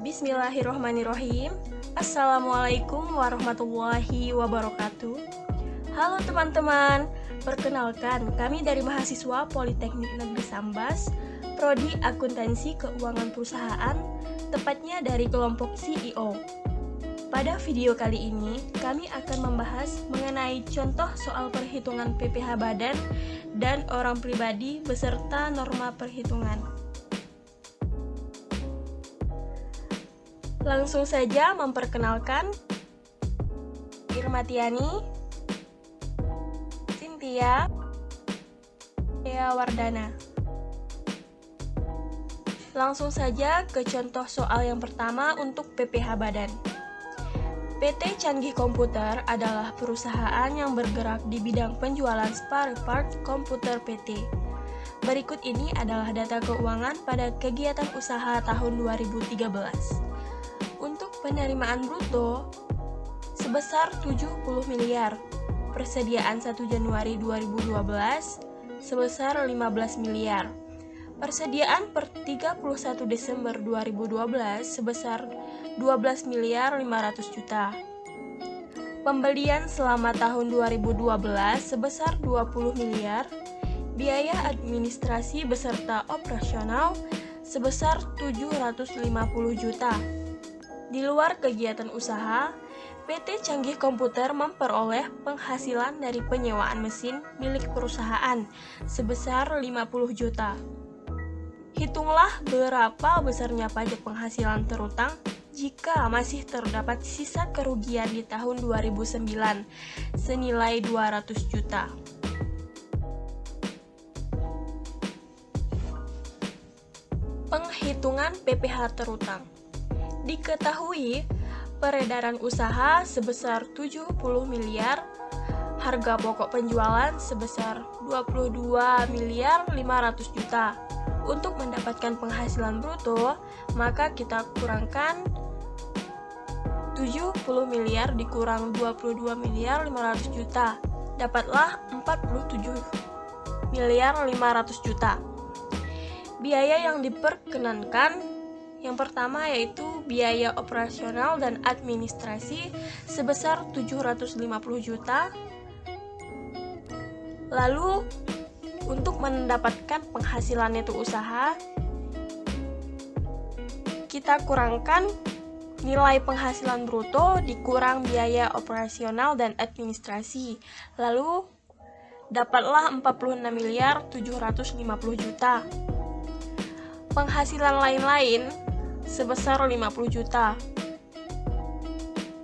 Bismillahirrohmanirrohim. Assalamualaikum warahmatullahi wabarakatuh. Halo teman-teman, perkenalkan kami dari mahasiswa Politeknik Negeri Sambas, Prodi Akuntansi Keuangan Perusahaan, tepatnya dari kelompok CEO. Pada video kali ini, kami akan membahas mengenai contoh soal perhitungan PPh badan dan orang pribadi beserta norma perhitungan. Langsung saja memperkenalkan Irmatiani, Cynthia, Dea Wardana. Langsung saja ke contoh soal yang pertama untuk PPh badan. PT Canggih Komputer adalah perusahaan yang bergerak di bidang penjualan spare part komputer PT. Berikut ini adalah data keuangan pada kegiatan usaha tahun 2013. Untuk penerimaan bruto sebesar 70 miliar, persediaan 1 Januari 2012 sebesar 15 miliar, persediaan per 31 Desember 2012 sebesar 12 miliar 500 juta. Pembelian selama tahun 2012 sebesar 20 miliar, biaya administrasi beserta operasional sebesar 750 juta. Di luar kegiatan usaha, PT Canggih Komputer memperoleh penghasilan dari penyewaan mesin milik perusahaan sebesar 50 juta. Hitunglah berapa besarnya pajak penghasilan terutang jika masih terdapat sisa kerugian di tahun 2009 senilai 200 juta. Penghitungan PPh terutang. Diketahui peredaran usaha sebesar 70 miliar, harga pokok penjualan sebesar 22 miliar 500 juta. Untuk mendapatkan penghasilan bruto, maka kita kurangkan 70 miliar dikurang 22 miliar 500 juta. Dapatlah 47 miliar 500 juta. Biaya yang diperkenankan yang pertama yaitu biaya operasional dan administrasi sebesar 750 juta. Lalu untuk mendapatkan penghasilan neto usaha, kita kurangkan nilai penghasilan bruto dikurang biaya operasional dan administrasi. Lalu dapatlah 46 miliar 750 juta. Penghasilan lain-lain sebesar 50 juta.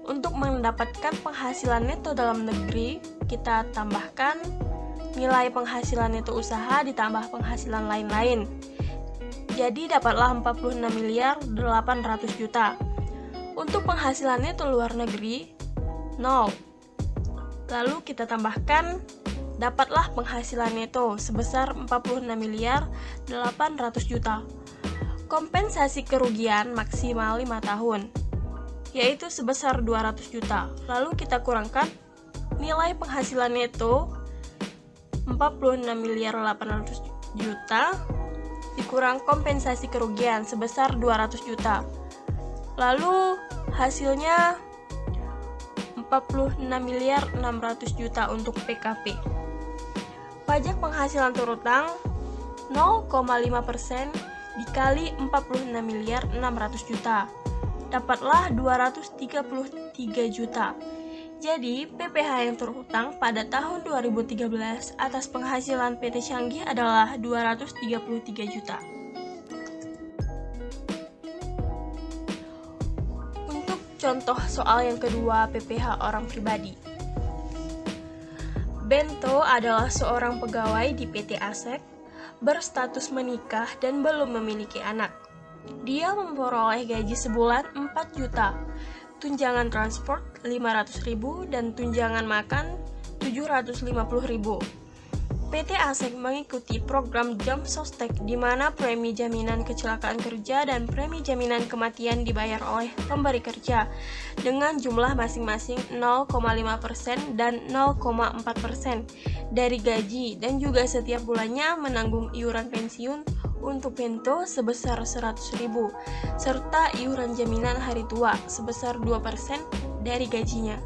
Untuk mendapatkan penghasilan neto dalam negeri, kita tambahkan nilai penghasilan neto usaha ditambah penghasilan lain-lain. Jadi dapatlah 46 miliar 800 juta. Untuk penghasilan neto luar negeri, 0. Lalu kita tambahkan, dapatlah penghasilan neto sebesar 46 miliar 800 juta. Kompensasi kerugian maksimal 5 tahun, yaitu sebesar 200 juta. Lalu kita kurangkan nilai penghasilan neto 46 miliar 800 juta dikurang kompensasi kerugian sebesar 200 juta. Lalu hasilnya 46 miliar 600 juta untuk PKP. Pajak penghasilan terutang 0,5% dikali 46 miliar 600 juta. Dapatlah 233 juta. Jadi, PPh yang terutang pada tahun 2013 atas penghasilan PT Canggih adalah 233 juta. Untuk contoh soal yang kedua, PPh orang pribadi. Bento adalah seorang pegawai di PT ASEK, berstatus menikah dan belum memiliki anak. Dia memperoleh gaji sebulan 4 juta. Tunjangan transport 500.000 dan tunjangan makan 750.000. PT ASEK mengikuti program Jam Sostek di mana premi jaminan kecelakaan kerja dan premi jaminan kematian dibayar oleh pemberi kerja dengan jumlah masing-masing 0,5% dan 0,4% dari gaji dan juga setiap bulannya menanggung iuran pensiun untuk Bento sebesar 100.000 serta iuran jaminan hari tua sebesar 2% dari gajinya.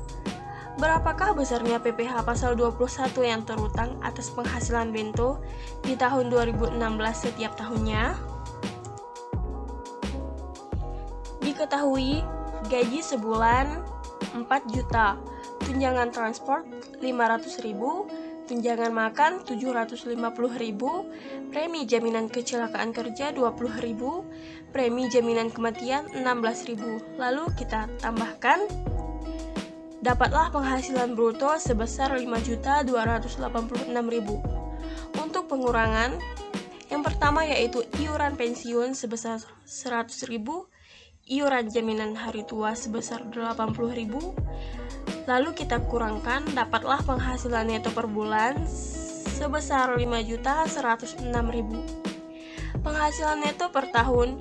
Berapakah besarnya PPh pasal 21 yang terutang atas penghasilan Bento di tahun 2016 setiap tahunnya? Diketahui gaji sebulan 4 juta, tunjangan transport 500.000, tunjangan makan 750.000, premi jaminan kecelakaan kerja 20.000, premi jaminan kematian 16.000. Lalu kita tambahkan dapatlah penghasilan bruto sebesar 5.286.000. Untuk pengurangan, yang pertama yaitu iuran pensiun sebesar 100.000, iuran jaminan hari tua sebesar 80.000. Lalu kita kurangkan, dapatlah penghasilan neto per bulan sebesar 5.106.000. Penghasilan neto per tahun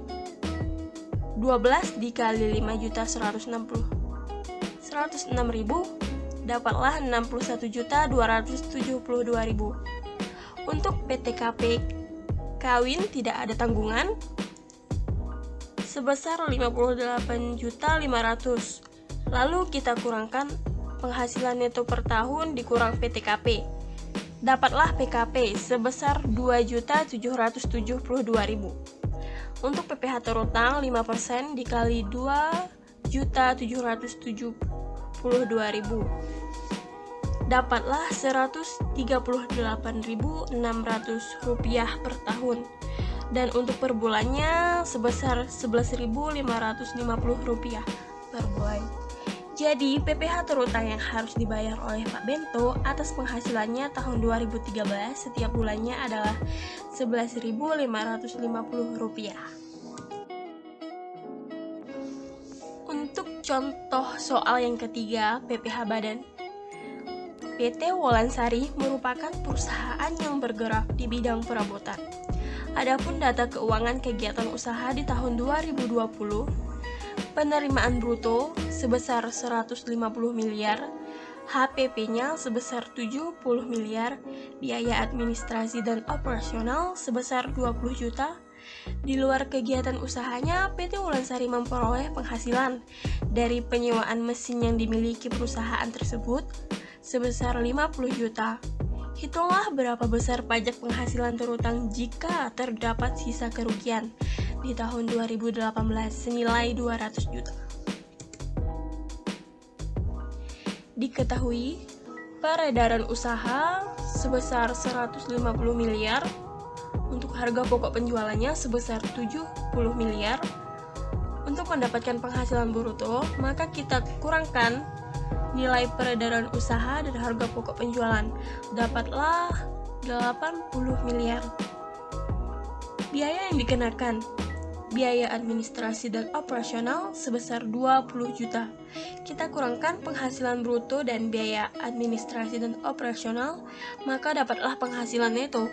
12 dikali 5.106.000 dapatlah 61.272.000. Untuk PTKP kawin tidak ada tanggungan sebesar 58.500. Lalu kita kurangkan penghasilan neto per tahun dikurang PTKP. Dapatlah PKP sebesar 2.772.000. Untuk PPh terutang 5% dikali 2.772.000 dapatlah Rp138.600 per tahun, dan untuk per bulannya sebesar Rp11.550 per bulan. Jadi PPh terutang yang harus dibayar oleh Pak Bento atas penghasilannya tahun 2013 setiap bulannya adalah Rp11.550. Untuk contoh soal yang ketiga, PPh Badan. PT Wolansari merupakan perusahaan yang bergerak di bidang perabotan. Adapun data keuangan kegiatan usaha di tahun 2020, penerimaan bruto sebesar 150 miliar, HPP-nya sebesar 70 miliar, biaya administrasi dan operasional sebesar 20 juta. Di luar kegiatan usahanya, PT Wolansari memperoleh penghasilan dari penyewaan mesin yang dimiliki perusahaan tersebut sebesar 50 juta. Hitunglah berapa besar pajak penghasilan terutang jika terdapat sisa kerugian di tahun 2018 senilai 200 juta. Diketahui, peredaran usaha sebesar 150 miliar, untuk harga pokok penjualannya sebesar 70 miliar. Untuk mendapatkan penghasilan bruto, maka kita kurangkan nilai peredaran usaha dan harga pokok penjualan, dapatlah 80 miliar. Biaya yang dikenakan, biaya administrasi dan operasional sebesar 20 juta. Kita kurangkan penghasilan bruto dan biaya administrasi dan operasional, maka dapatlah penghasilan neto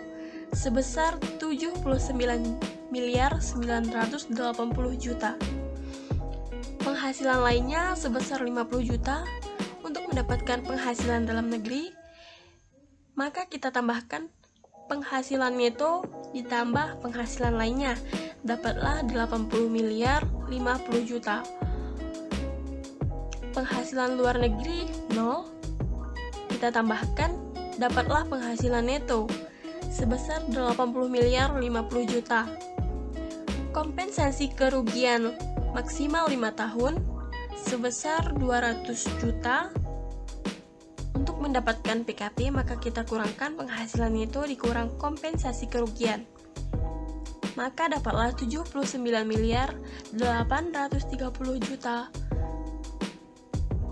sebesar 79.980 juta. Penghasilan lainnya sebesar 50 juta. Untuk mendapatkan penghasilan dalam negeri, maka kita tambahkan penghasilan neto ditambah penghasilan lainnya, dapatlah 80 miliar 50 juta. Penghasilan luar negeri 0, kita tambahkan dapatlah penghasilan neto sebesar 80 miliar 50 juta. Kompensasi kerugian maksimal 5 tahun sebesar 200 juta. Untuk mendapatkan PKP, maka kita kurangkan penghasilan neto dikurang kompensasi kerugian, maka dapatlah 79 miliar 830 juta.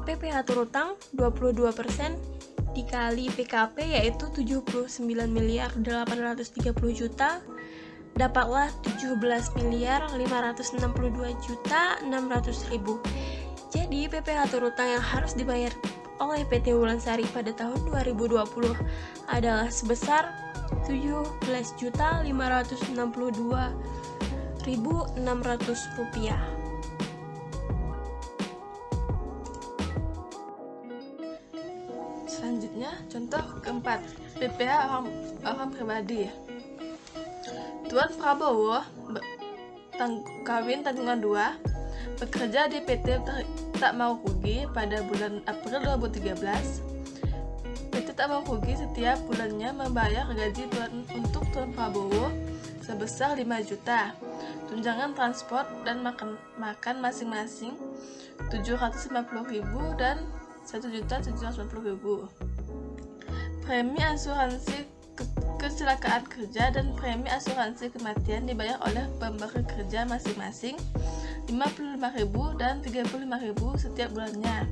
PPh terutang 22% dikali PKP yaitu 79 miliar 830 juta, dapatlah 17 miliar 562 juta 600.000. Jadi PPh terutang yang harus dibayar oleh PT Wolansari pada tahun 2020 adalah sebesar Rp17.562.600. Selanjutnya, contoh keempat, PPh orang pribadi. Tuan Prabowo kawin tanggungan 2, bekerja di PT Tak Mau Rugi pada bulan April 2013. PT Tak Mau Rugi setiap bulannya membayar gaji untuk Tuan Prabowo sebesar 5 juta, tunjangan transport dan makan masing-masing 750.000 dan 1.750.000. Premi asuransi kecelakaan kerja dan premi asuransi kematian dibayar oleh pemberi kerja masing-masing 55.000 dan 35.000 setiap bulannya.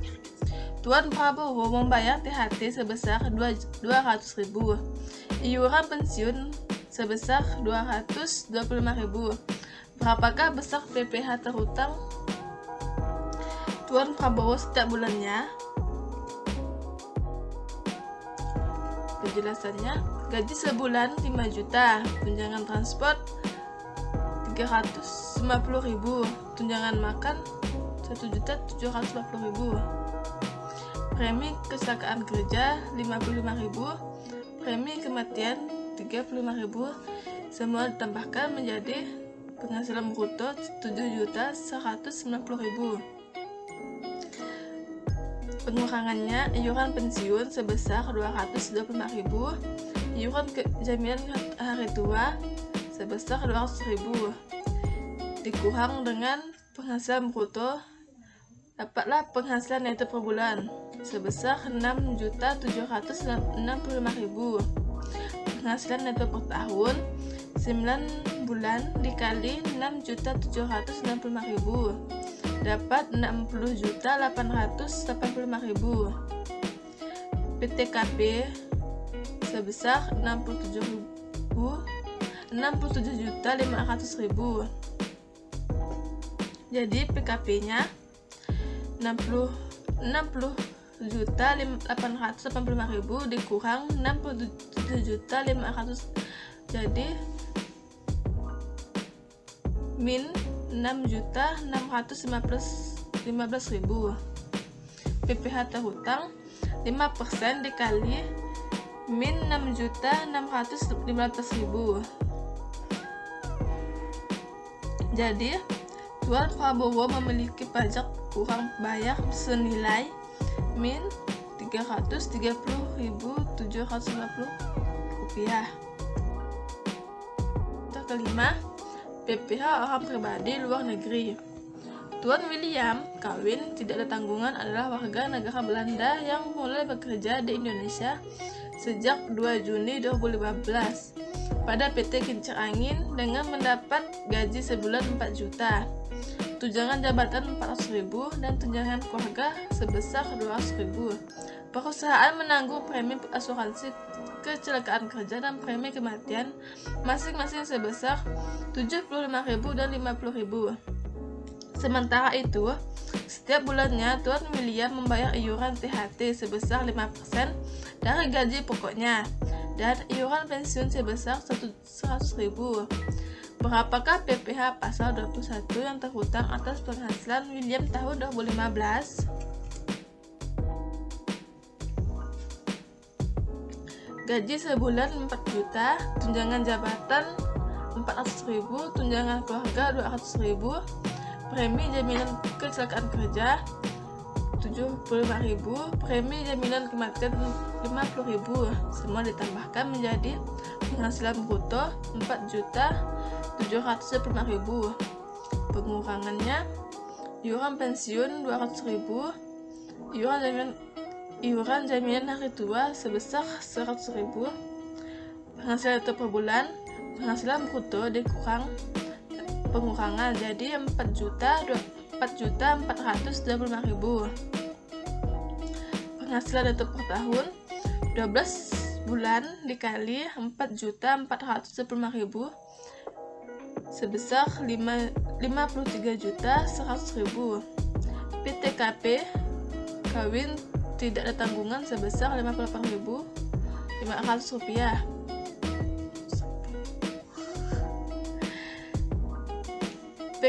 Tuan Prabowo membayar THT sebesar 200.000, iuran pensiun sebesar 225.000. Berapakah besar PPh terhutang Tuan Prabowo setiap bulannya? Penjelasannya, gaji sebulan 5 juta, tunjangan transport 350.000, tunjangan makan 1.750.000, premi kecelakaan kerja 55.000, premi kematian 35.000, semua ditambahkan menjadi penghasilan bruto 7.190.000. Pengurangannya, iuran pensiun sebesar 225.000, iuran jaminan hari tua sebesar 200.000, dikurang dengan penghasilan bruto, dapatlah penghasilan neto per bulan sebesar 6.765.000. Penghasilan neto per tahun 9 bulan dikali 6.765.000 dapat 60.885.000. PTKP sebesar 67.500.000. Jadi PKP-nya 60.885.000 dikurang 67.500, jadi min 6.615.000. PPh terhutang 5% dikali min 6.615.000. Jadi Tuan Prabowo memiliki pajak kurang bayar senilai min 330.750 rupiah. Contoh kelima, PPh orang pribadi luar negeri. Tuan William kawin tidak ada tanggungan adalah warga negara Belanda yang mulai bekerja di Indonesia sejak 2 Juni 2015 pada PT Kincir Angin dengan mendapat gaji sebulan 4 juta, tunjangan jabatan 400.000 dan tunjangan keluarga sebesar 200.000. Perusahaan menanggung premi asuransi kecelakaan kerja dan premi kematian masing-masing sebesar 75.000 dan 50.000. Sementara itu, setiap bulannya Tuan William membayar iuran THT sebesar 5% dari gaji pokoknya dan iuran pensiun sebesar 100.000. Berapakah PPh pasal 21 yang terhutang atas penghasilan William tahun 2015? Gaji sebulan 4 juta, tunjangan jabatan 400.000, tunjangan keluarga 200.000, premi jaminan kecelakaan kerja 75.000, premi jaminan kematian 50.000, semua ditambahkan menjadi penghasilan bruto 4.750.000. Pengurangannya, iuran pensiun 200.000, iuran jaminan hari tua sebesar 100.000, penghasilan neto per bulan, penghasilan bruto dikurang pengurangan jadi 4.425.000. Penghasilan neto per tahun 12 bulan dikali 4.425.000 sebesar 53.100.000. PTKP kawin tidak ada tanggungan sebesar 58.500 rupiah.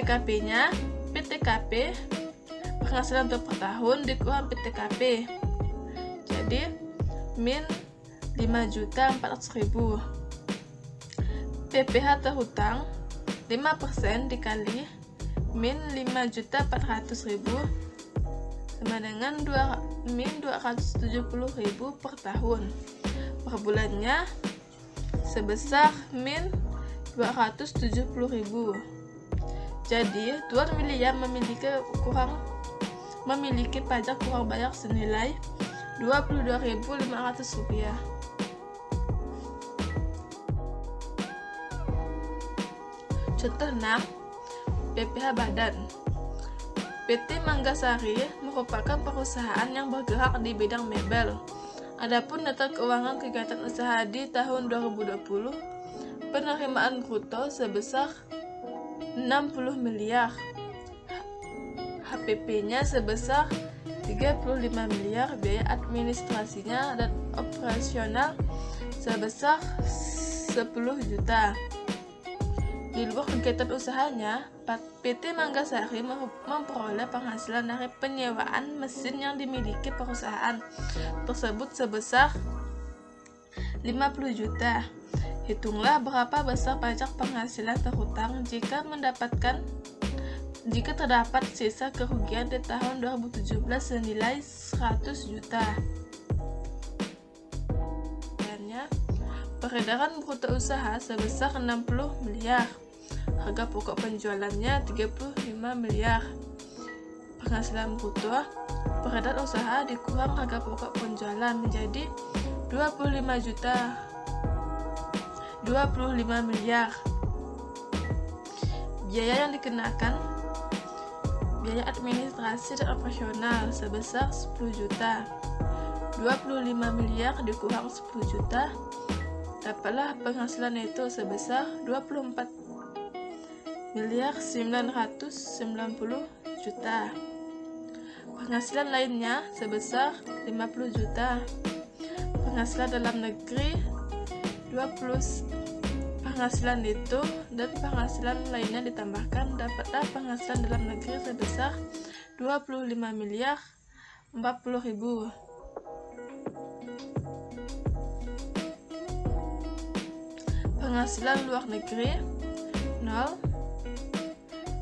PKP-nya, PTKP penghasilan per tahun dikurang PTKP. Jadi min 5.400.000. PPh terhutang 5% dikali min 5.400.000 sama dengan min 270.000 per tahun. Per bulannya sebesar min 270.000. Jadi Tuan William memiliki pajak kurang bayar senilai Rp22.500. Contoh 6. PPh Badan. PT Manggasari merupakan perusahaan yang bergerak di bidang mebel. Adapun data keuangan kegiatan usaha di tahun 2020, penerimaan bruto sebesar 60 miliar. HPP-nya sebesar 35 miliar, biaya administrasinya dan operasional sebesar 10 juta. Di luar kegiatan usahanya, PT Manggasari memperoleh penghasilan dari penyewaan mesin yang dimiliki perusahaan tersebut sebesar 50 juta. Hitunglah berapa besar pajak penghasilan terhutang jika terdapat sisa kerugian di tahun 2017 senilai 100 juta. Peredaran bruto usaha sebesar 60 miliar. Harga pokok penjualannya 35 miliar. Penghasilan bruto peredaran usaha dikurang harga pokok penjualan menjadi 25 miliar. Biaya yang dikenakan biaya administrasi dan operasional sebesar 10 juta. 25 miliar dikurang 10 juta, dapatlah penghasilan neto sebesar 24.990 juta. Penghasilan lainnya sebesar 50 juta. Penghasilan dalam negeri 20 penghasilan neto dan penghasilan lainnya ditambahkan, dapatlah penghasilan dalam negeri sebesar 25 miliar 40.000. Penghasilan luar negeri 0.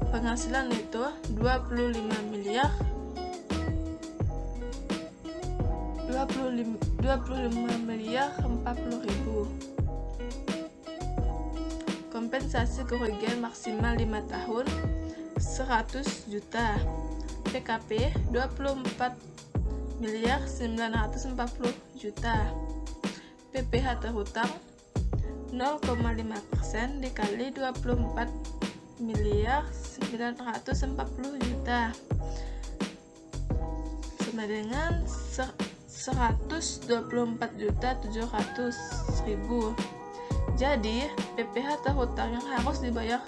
Penghasilan neto 25 miliar 40.000. Kompensasi kerugian maksimal 5 tahun 100 juta. PKP 24 miliar 940 juta. PPh terhutang 0,5% dikali 24 miliar 940 juta sama dengan 124.700.000. Jadi PPh terhutang yang harus dibayar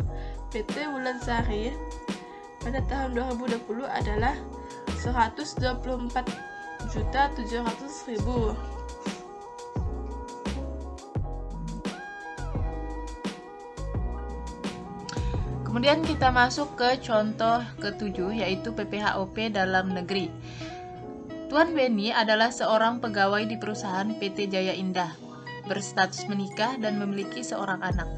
PT Wulansari pada tahun 2020 adalah 124.700.000. Kemudian kita masuk ke contoh ke-7, yaitu PPHOP dalam negeri. Tuan Beni adalah seorang pegawai di perusahaan PT Jaya Indah, berstatus menikah dan memiliki seorang anak.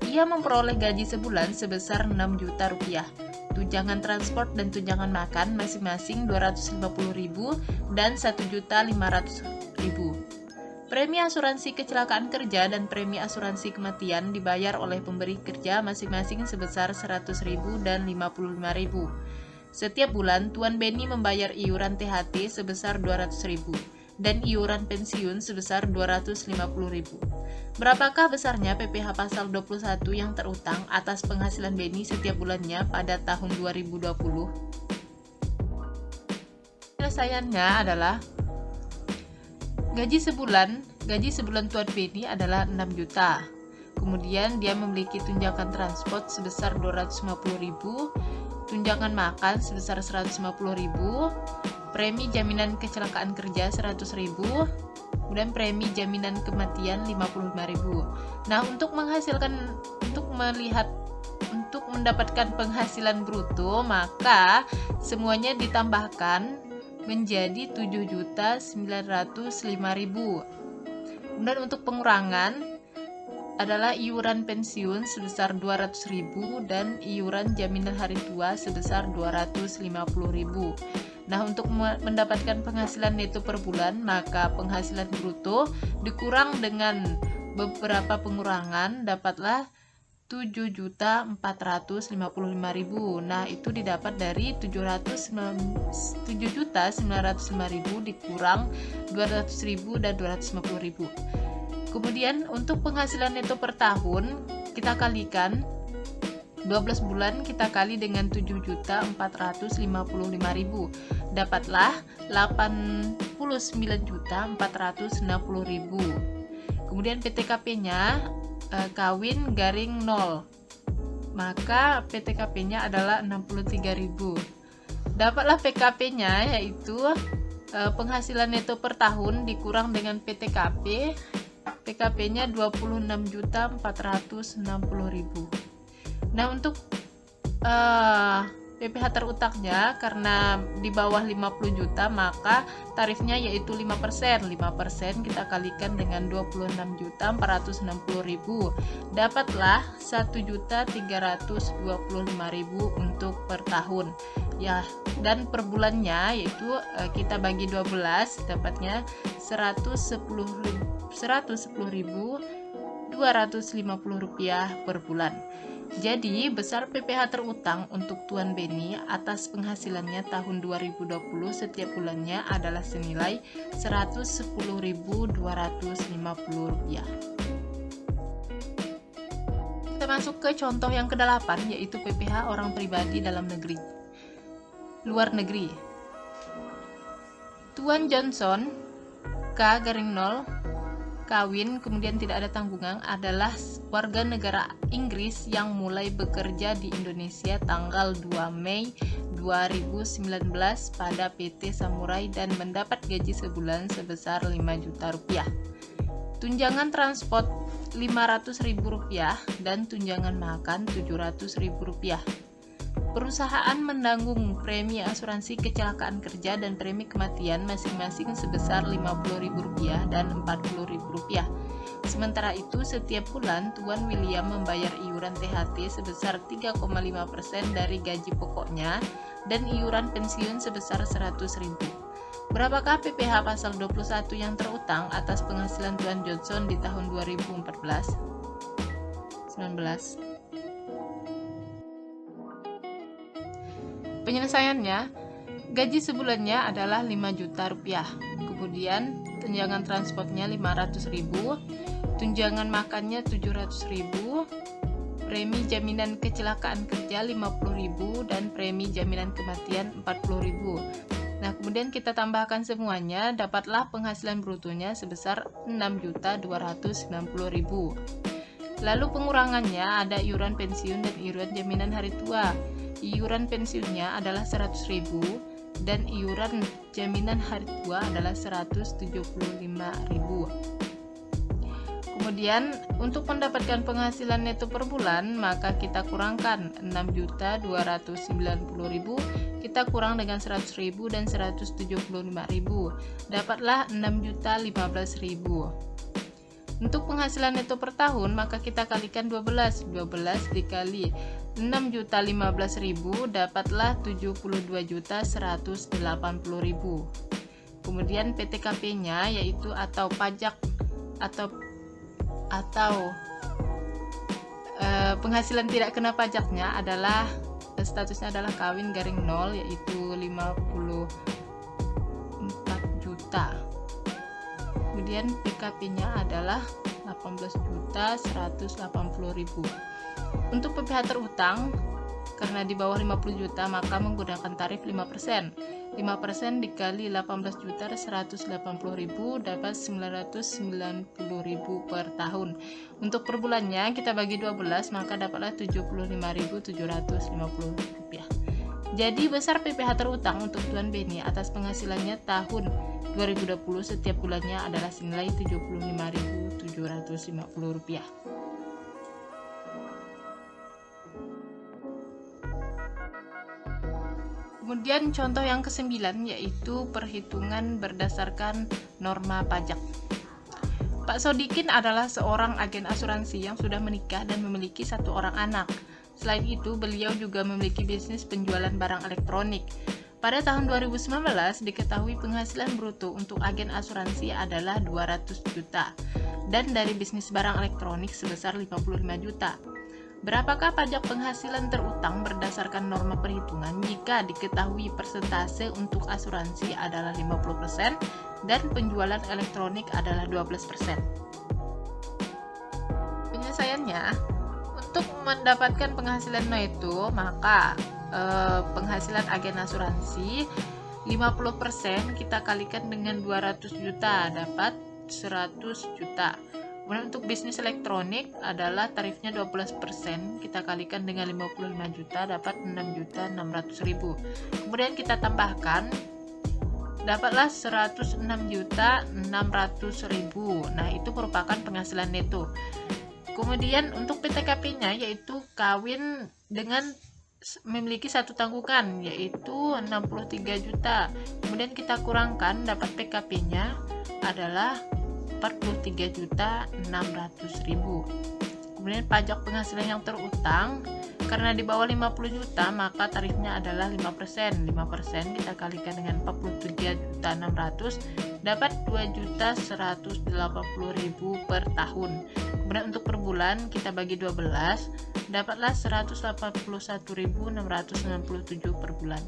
Ia memperoleh gaji sebulan sebesar 6 juta rupiah. Tunjangan transport dan tunjangan makan masing-masing 250.000 dan 1.500.000. Premi asuransi kecelakaan kerja dan premi asuransi kematian dibayar oleh pemberi kerja masing-masing sebesar 100.000 dan 55.000. Setiap bulan, Tuan Beni membayar iuran THT sebesar 200.000 dan iuran pensiun sebesar 250.000. Berapakah besarnya PPh pasal 21 yang terutang atas penghasilan Beni setiap bulannya pada tahun 2020? Penyelesaiannya adalah Gaji sebulan Tuan Beni adalah 6 juta. Kemudian dia memiliki tunjangan transport sebesar 250.000, tunjangan makan sebesar 150.000, premi jaminan kecelakaan kerja 100.000, kemudian premi jaminan kematian 55.000. Nah, untuk melihat untuk mendapatkan penghasilan bruto, maka semuanya ditambahkan menjadi 7.905.000. Kemudian untuk pengurangan adalah iuran pensiun sebesar 200.000 dan iuran jaminan hari tua sebesar 250.000. Nah, untuk mendapatkan penghasilan neto per bulan, maka penghasilan bruto dikurang dengan beberapa pengurangan dapatlah 7.455.000. Nah, itu didapat dari 7.905.000 dikurang 200.000 dan 250.000. Kemudian untuk penghasilan neto per tahun kita kalikan 12 bulan kita kali dengan 7.455.000, dapatlah 89.460.000. Kemudian PTKP-nya kawin garing 0, maka PTKP-nya adalah 63.000. Dapatlah PKP-nya yaitu penghasilan neto per tahun dikurang dengan PTKP, PKP-nya 26.460.000. Nah, untuk PPh terutangnya karena di bawah 50 juta maka tarifnya yaitu 5%. 5% kita kalikan dengan 26.460.000, dapatlah 1.325.000 untuk per tahun. Ya, dan per bulannya yaitu kita bagi 12 dapatnya 110.250 rupiah per bulan. Jadi, besar PPh terutang untuk Tuan Beni atas penghasilannya tahun 2020 setiap bulannya adalah senilai Rp110.250. Kita masuk ke contoh yang ke-8, yaitu PPh orang pribadi dalam negeri. Luar negeri. Tuan Johnson, K-0, kawin, kemudian tidak ada tanggungan, adalah warga negara Inggris yang mulai bekerja di Indonesia tanggal 2 Mei 2019 pada PT Samurai dan mendapat gaji sebulan sebesar 5 juta rupiah. Tunjangan transport Rp500.000 dan tunjangan makan Rp700.000. Perusahaan menanggung premi asuransi kecelakaan kerja dan premi kematian masing-masing sebesar Rp50.000 dan Rp40.000. Sementara itu, setiap bulan Tuan William membayar iuran THT sebesar 3,5% dari gaji pokoknya dan iuran pensiun sebesar Rp100.000. Berapakah PPh pasal 21 yang terutang atas penghasilan Tuan Johnson di tahun 2014-19? Penyelesaiannya, gaji sebulannya adalah 5 juta rupiah. Kemudian tunjangan transportnya 500.000, tunjangan makannya 700.000, premi jaminan kecelakaan kerja 50.000 dan premi jaminan kematian 40.000. Nah, kemudian kita tambahkan semuanya, dapatlah penghasilan brutonya sebesar 6.290.000. Lalu pengurangannya ada iuran pensiun dan iuran jaminan hari tua. Iuran pensiunnya adalah 100.000 dan iuran jaminan hari tua adalah 175.000. Kemudian untuk mendapatkan penghasilan neto per bulan, maka kita kurangkan 6.290.000, kita kurang dengan 100.000 dan 175.000, dapatlah 6.015.000. Untuk penghasilan neto per tahun, maka kita kalikan 12 dikali 6.015.000, dapatlah 72.180.000. Kemudian PTKP-nya yaitu atau pajak atau penghasilan tidak kena pajaknya adalah statusnya adalah kawin garing 0, yaitu 54 juta. Kemudian PKP-nya adalah 18.180.000. Untuk PPh terutang karena di bawah 50 juta maka menggunakan tarif 5%. 5% dikali 18.180.000 dapat 990.000 per tahun. Untuk per bulannya kita bagi 12 maka dapatlah 75.750 rupiah. Jadi besar PPh terutang untuk Tuan Beni atas penghasilannya tahun 2020 setiap bulannya adalah senilai 75.750 rupiah. Kemudian contoh yang ke-9 yaitu perhitungan berdasarkan norma pajak. Pak Sodikin adalah seorang agen asuransi yang sudah menikah dan memiliki 1 orang anak. Selain itu, beliau juga memiliki bisnis penjualan barang elektronik. Pada tahun 2019, diketahui penghasilan bruto untuk agen asuransi adalah 200 juta dan dari bisnis barang elektronik sebesar 55 juta. Berapakah pajak penghasilan terutang berdasarkan norma perhitungan jika diketahui persentase untuk asuransi adalah 50% dan penjualan elektronik adalah 12%? Penyelesaiannya, untuk mendapatkan penghasilan neto, maka penghasilan agen asuransi 50% kita kalikan dengan 200 juta dapat 100 juta. Kemudian untuk bisnis elektronik adalah tarifnya 12%, kita kalikan dengan 55 juta dapat 6.600.000. Kemudian kita tambahkan dapatlah 106.600.000. Nah, itu merupakan penghasilan neto. Kemudian untuk PTKP-nya yaitu kawin dengan memiliki 1 tanggungan yaitu 63 juta. Kemudian kita kurangkan dapat PKP-nya adalah 43.600.000. Kemudian pajak penghasilan yang terutang karena di bawah 50 juta maka tarifnya adalah 5%. 5% kita kalikan dengan 43.600.000 dapat 2.180.000 per tahun. Kemudian untuk per bulan kita bagi 12 dapatlah 181.667 per bulan.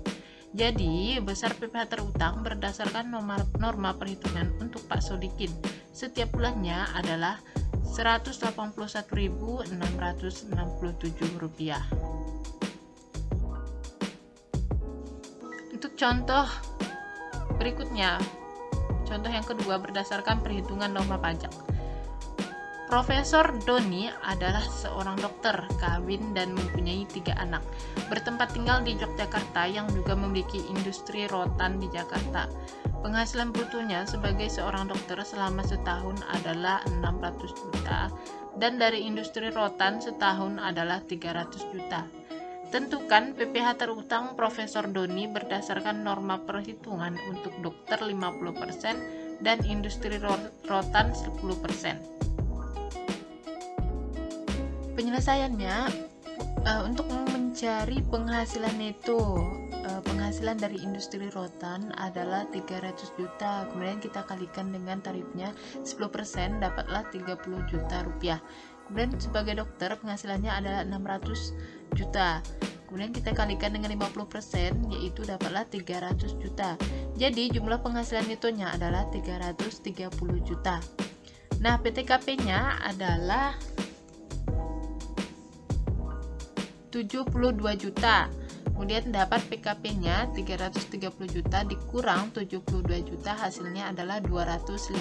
Jadi, besar PPh terutang berdasarkan norma perhitungan untuk Pak Sodikin setiap bulannya adalah Rp181.667. Untuk contoh berikutnya, contoh yang kedua berdasarkan perhitungan norma pajak. Profesor Doni adalah seorang dokter, kawin dan mempunyai 3 anak. Bertempat tinggal di Yogyakarta yang juga memiliki industri rotan di Jakarta. Penghasilan brutonya sebagai seorang dokter selama setahun adalah 600 juta dan dari industri rotan setahun adalah 300 juta. Tentukan PPh terutang Profesor Doni berdasarkan norma perhitungan untuk dokter 50% dan industri rotan 10%. Penyelesaiannya, untuk mencari penghasilan neto, penghasilan dari industri rotan adalah 300 juta. Kemudian kita kalikan dengan tarifnya 10% dapatlah 30 juta rupiah. Kemudian sebagai dokter penghasilannya adalah 600 juta. Kemudian kita kalikan dengan 50% yaitu dapatlah 300 juta. Jadi jumlah penghasilan netonya adalah 330 juta. Nah, PTKP-nya adalah 72 juta. Kemudian dapat PKP-nya 330 juta dikurang 72 juta hasilnya adalah 258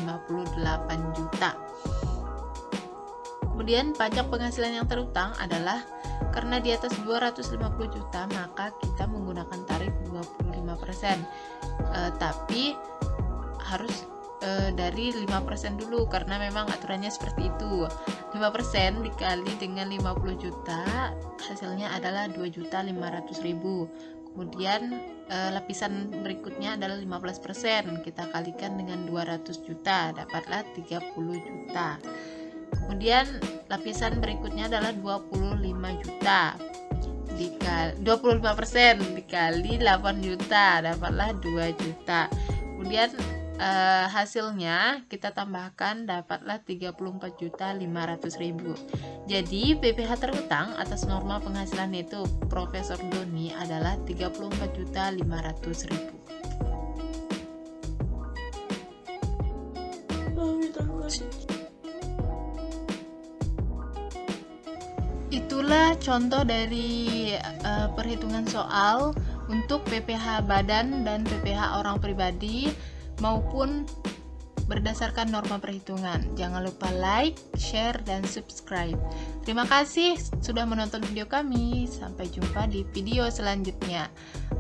juta. Kemudian pajak penghasilan yang terutang adalah karena di atas 250 juta maka kita menggunakan tarif 25%. Tapi harus dari 5% dulu karena memang aturannya seperti itu. 5% dikali dengan 50 juta hasilnya adalah 2.500.000. Kemudian lapisan berikutnya adalah 15%, kita kalikan dengan 200 juta dapatlah 30 juta. Kemudian lapisan berikutnya adalah 25 juta 25% dikali 8 juta dapatlah 2 juta. Kemudian hasilnya kita tambahkan dapatlah 34.500.000. Jadi PPh terutang atas norma penghasilan neto Profesor Doni adalah 34.500.000. Itulah contoh dari perhitungan soal untuk PPh badan dan PPh orang pribadi maupun berdasarkan norma perhitungan. Jangan lupa like, share, dan subscribe. Terima kasih sudah menonton video kami. Sampai jumpa di video selanjutnya.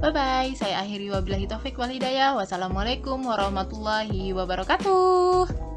Bye-bye. Saya akhiri wabillahi taufik wal hidayah. Wassalamualaikum warahmatullahi wabarakatuh.